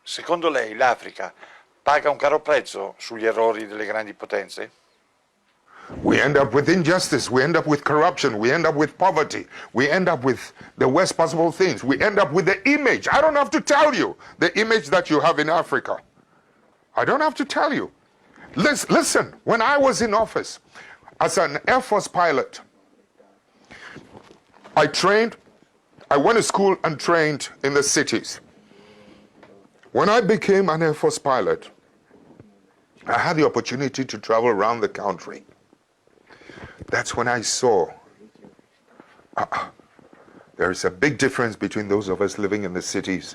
Secondo lei l'Africa paga un caro prezzo sugli errori delle grandi potenze? We end up with injustice, we end up with corruption, we end up with poverty, we end up with the worst possible things, we end up with the image. I don't have to tell you the image that you have in Africa. I don't have to tell you. Listen, when I was in office as an Air Force pilot, I went to school and trained in the cities. When I became an Air Force pilot, I had the opportunity to travel around the country. That's when I saw there is a big difference between those of us living in the cities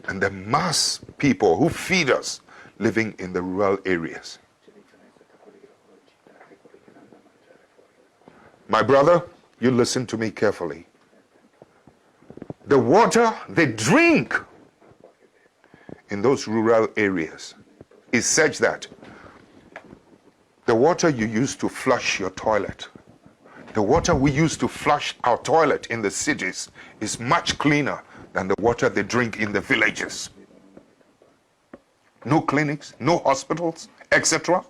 and the mass people who feed us living in the rural areas. My brother, you listen to me carefully. The water they drink in those rural areas is such that the water you use to flush your toilet, the water we use to flush our toilet in the cities is much cleaner than the water they drink in the villages. No clinics, no hospitals, etc.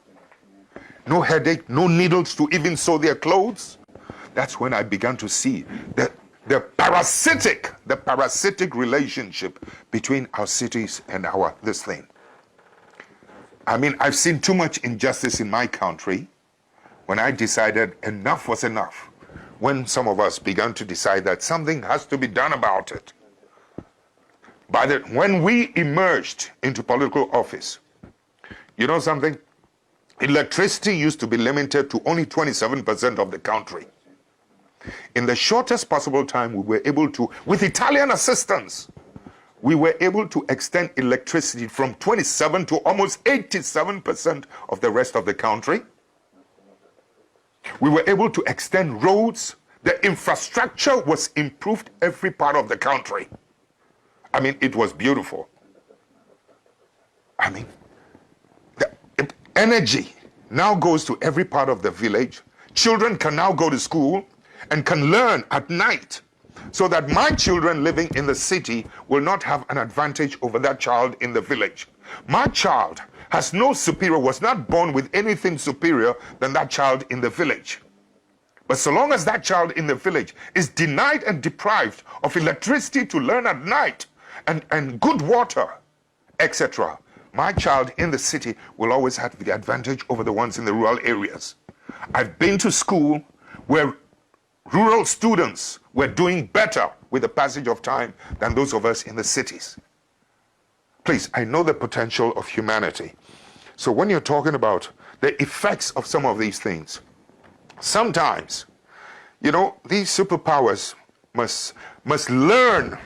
No headache, no needles to even sew their clothes. That's when I began to see the parasitic relationship between our cities and this thing. I mean, I've seen too much injustice in my country when I decided enough was enough. When some of us began to decide that something has to be done about it. When we emerged into political office, you know something? Electricity used to be limited to only 27% of the country. In the shortest possible time, we were able to, with Italian assistance, we were able to extend electricity from 27 to almost 87% of the rest of the country. We were able to extend roads. The infrastructure was improved every part of the country. I mean, it was beautiful. I mean, the energy now goes to every part of the village. Children can now go to school and can learn at night, so that my children living in the city will not have an advantage over that child in the village. My child has no superior, was not born with anything superior than that child in the village. But so long as that child in the village is denied and deprived of electricity to learn at night and good water, etc., my child in the city will always have the advantage over the ones in the rural areas. I've been to school where rural students were doing better with the passage of time than those of us in the cities. Please, I know the potential of humanity. So when you're talking about the effects of some of these things, sometimes, you know, these superpowers must learn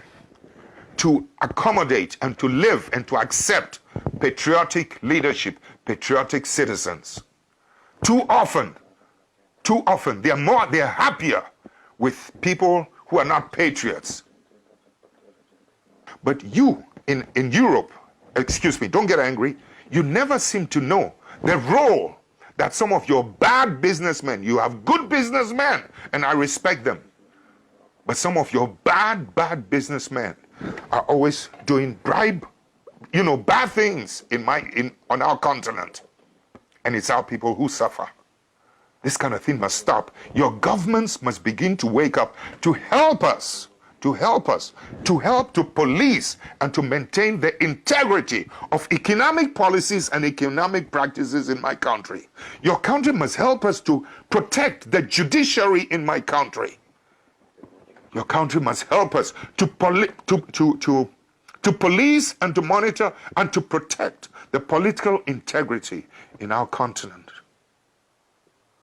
to accommodate and to live and to accept patriotic leadership, patriotic citizens. Too often, they're happier with people who are not patriots. But you, in Europe, excuse me, don't get angry, you never seem to know the role that some of your bad businessmen, you have good businessmen, and I respect them, but some of your bad businessmen are always doing bad things on our continent. And it's our people who suffer. This kind of thing must stop. Your governments must begin to wake up to help us, to help to police and to maintain the integrity of economic policies and economic practices in my country. Your country must help us to protect the judiciary in my country. Your country must help us to police and to monitor and to protect the political integrity in our continent.